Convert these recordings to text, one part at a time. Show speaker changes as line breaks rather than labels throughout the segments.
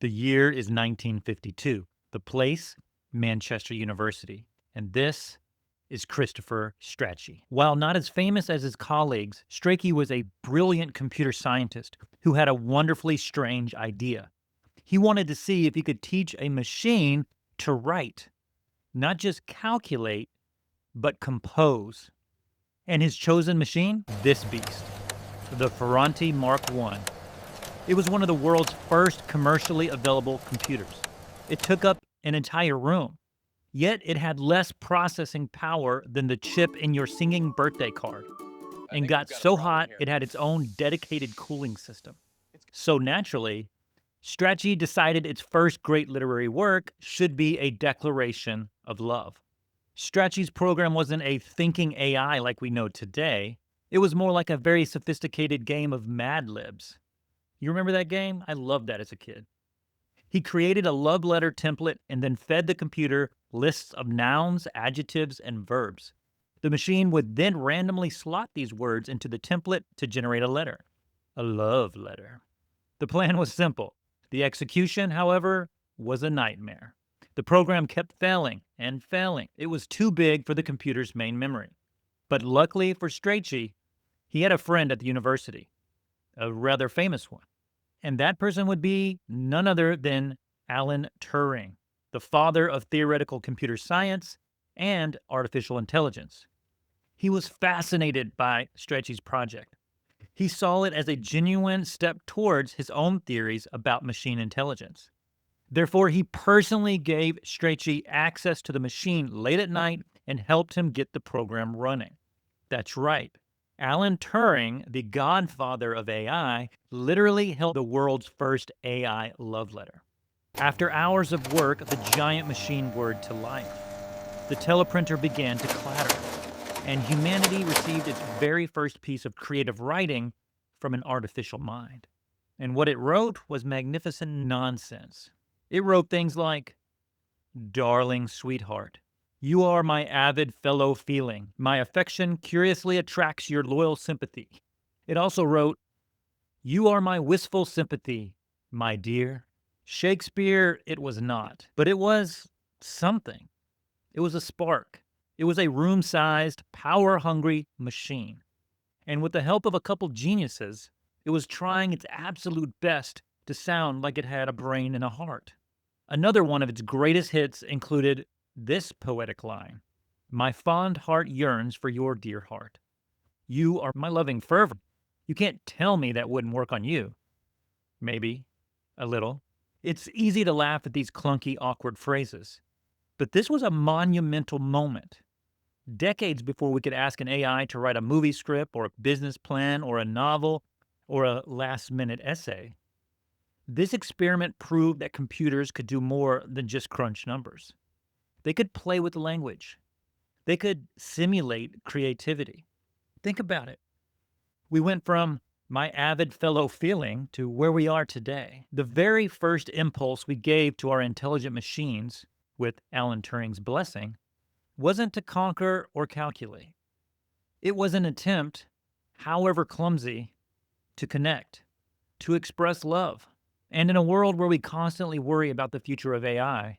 The year is 1952. The place, Manchester University. And this is Christopher Strachey. While not as famous as his colleagues, Strachey was a brilliant computer scientist who had a wonderfully strange idea. He wanted to see if he could teach a machine to write, not just calculate, but compose. And his chosen machine? This beast, the Ferranti Mark I. It was one of the world's first commercially available computers. It took up an entire room, yet it had less processing power than the chip in your singing birthday card, and got so hot it had its own dedicated cooling system. So naturally, Strachey decided its first great literary work should be a declaration of love. Strachey's program wasn't a thinking AI like we know today. It was more like a very sophisticated game of Mad Libs. You remember that game? I loved that as a kid. He created a love letter template and then fed the computer lists of nouns, adjectives, and verbs. The machine would then randomly slot these words into the template to generate a letter. A love letter. The plan was simple. The execution, however, was a nightmare. The program kept failing and failing. It was too big for the computer's main memory. But luckily for Strachey, he had a friend at the university, a rather famous one. And that person would be none other than Alan Turing, the father of theoretical computer science and artificial intelligence. He was fascinated by Strachey's project. He saw it as a genuine step towards his own theories about machine intelligence. Therefore, he personally gave Strachey access to the machine late at night and helped him get the program running. That's right. Alan Turing, the godfather of AI, literally held the world's first AI love letter. After hours of work, the giant machine whirred to life. The teleprinter began to clatter, and humanity received its very first piece of creative writing from an artificial mind. And what it wrote was magnificent nonsense. It wrote things like, "Darling sweetheart, you are my avid fellow feeling. My affection curiously attracts your loyal sympathy." It also wrote, "You are my wistful sympathy, my dear." Shakespeare it was not, but it was something. It was a spark. It was a room-sized, power-hungry machine. And with the help of a couple geniuses, it was trying its absolute best to sound like it had a brain and a heart. Another one of its greatest hits included this poetic line: "My fond heart yearns for your dear heart. You are my loving fervor. You can't tell me that wouldn't work on you." Maybe, a little. It's easy to laugh at these clunky, awkward phrases. But this was a monumental moment. Decades before we could ask an AI to write a movie script or a business plan or a novel or a last-minute essay, this experiment proved that computers could do more than just crunch numbers. They could play with language. They could simulate creativity. Think about it. We went from my avid fellow feeling to where we are today. The very first impulse we gave to our intelligent machines, with Alan Turing's blessing, wasn't to conquer or calculate. It was an attempt, however clumsy, to connect, to express love. And in a world where we constantly worry about the future of AI,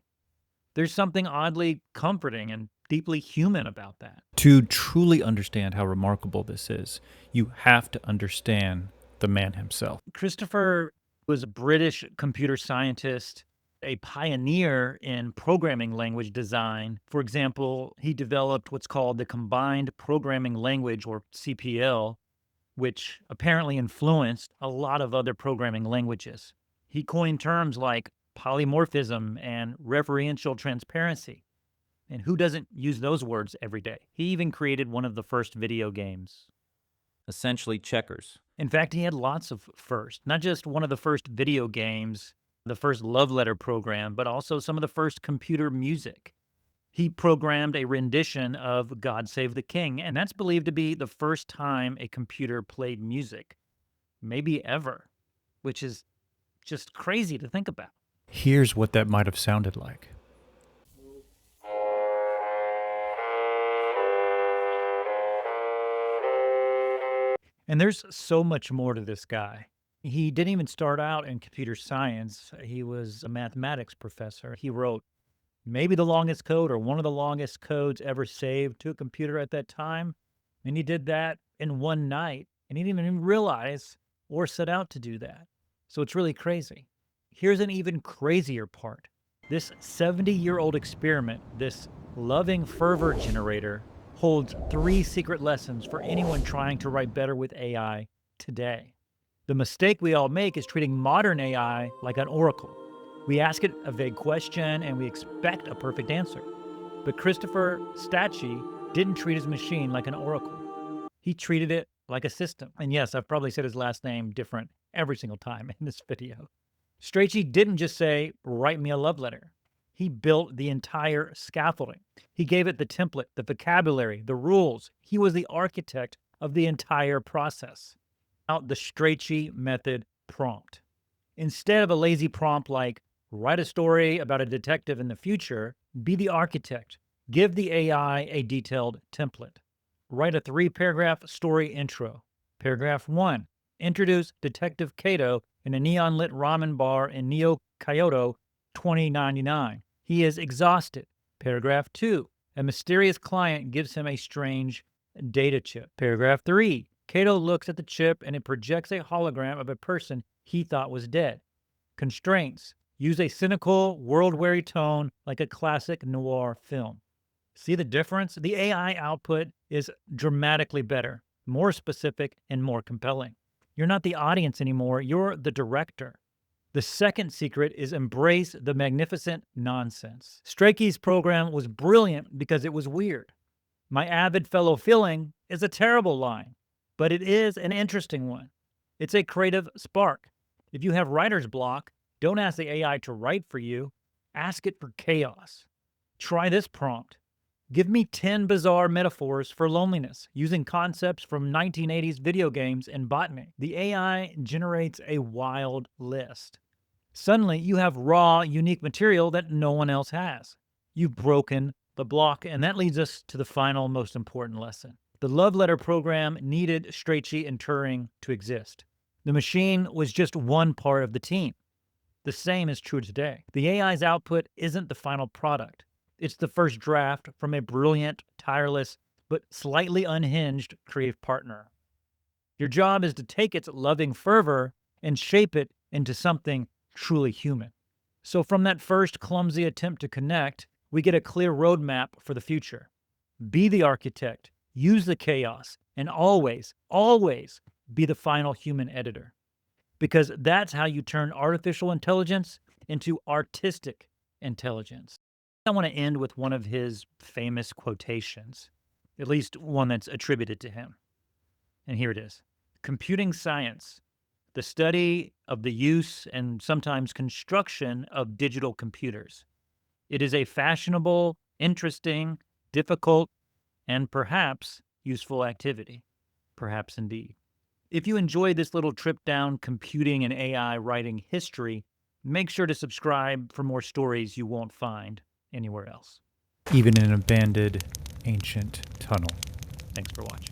there's something oddly comforting and deeply human about that. To truly understand how remarkable this is, you have to understand the man himself. Christopher was a British computer scientist, a pioneer in programming language design. For example, he developed what's called the Combined Programming Language, or CPL, which apparently influenced a lot of other programming languages. He coined terms like polymorphism and referential transparency. And who doesn't use those words every day? He even created one of the first video games.
Essentially checkers.
In fact, he had lots of first, not just one of the first video games, the first love letter program, but also some of the first computer music. He programmed a rendition of God Save the King, and that's believed to be the first time a computer played music, maybe ever, which is just crazy to think about. Here's what that might have sounded like. And there's so much more to this guy. He didn't even start out in computer science. He was a mathematics professor. He wrote maybe the longest code or one of the longest codes ever saved to a computer at that time. And he did that in one night, and he didn't even realize or set out to do that. So it's really crazy. Here's an even crazier part. This 70-year-old experiment, this loving fervor generator, holds 3 secret lessons for anyone trying to write better with AI today. The mistake we all make is treating modern AI like an oracle. We ask it a vague question and we expect a perfect answer. But Christopher Strachey didn't treat his machine like an oracle. He treated it like a system. And yes, I've probably said his last name different every single time in this video. Strachey didn't just say, write me a love letter. He built the entire scaffolding. He gave it the template, the vocabulary, the rules. He was the architect of the entire process. Now, the Strachey method prompt. Instead of a lazy prompt like, write a story about a detective in the future, be the architect. Give the AI a detailed template. Write a 3-paragraph story intro. Paragraph 1. Introduce Detective Kato in a neon-lit ramen bar in Neo-Kyoto, 2099. He is exhausted. Paragraph 2. A mysterious client gives him a strange data chip. Paragraph 3. Kato looks at the chip and it projects a hologram of a person he thought was dead. Constraints. Use a cynical, world-weary tone like a classic noir film. See the difference? The AI output is dramatically better, more specific, and more compelling. You're not the audience anymore, you're the director. The second secret is embrace the magnificent nonsense. Strachey's program was brilliant because it was weird. My avid fellow feeling is a terrible line, but it is an interesting one. It's a creative spark. If you have writer's block, don't ask the AI to write for you. Ask it for chaos. Try this prompt. Give me 10 bizarre metaphors for loneliness using concepts from 1980s video games and botany. The AI generates a wild list. Suddenly, you have raw, unique material that no one else has. You've broken the block, and that leads us to the final, most important lesson. The love letter program needed Strachey and Turing to exist. The machine was just one part of the team. The same is true today. The AI's output isn't the final product. It's the first draft from a brilliant, tireless, but slightly unhinged creative partner. Your job is to take its loving fervor and shape it into something truly human. So from that first clumsy attempt to connect, we get a clear roadmap for the future. Be the architect, use the chaos, and always, always be the final human editor. Because that's how you turn artificial intelligence into artistic intelligence. I want to end with one of his famous quotations, at least one that's attributed to him. And here it is. Computing science, the study of the use and sometimes construction of digital computers. It is a fashionable, interesting, difficult, and perhaps useful activity. Perhaps indeed. If you enjoyed this little trip down computing and AI writing history, make sure to subscribe for more stories you won't find anywhere else. Even in an abandoned ancient tunnel. Thanks for watching.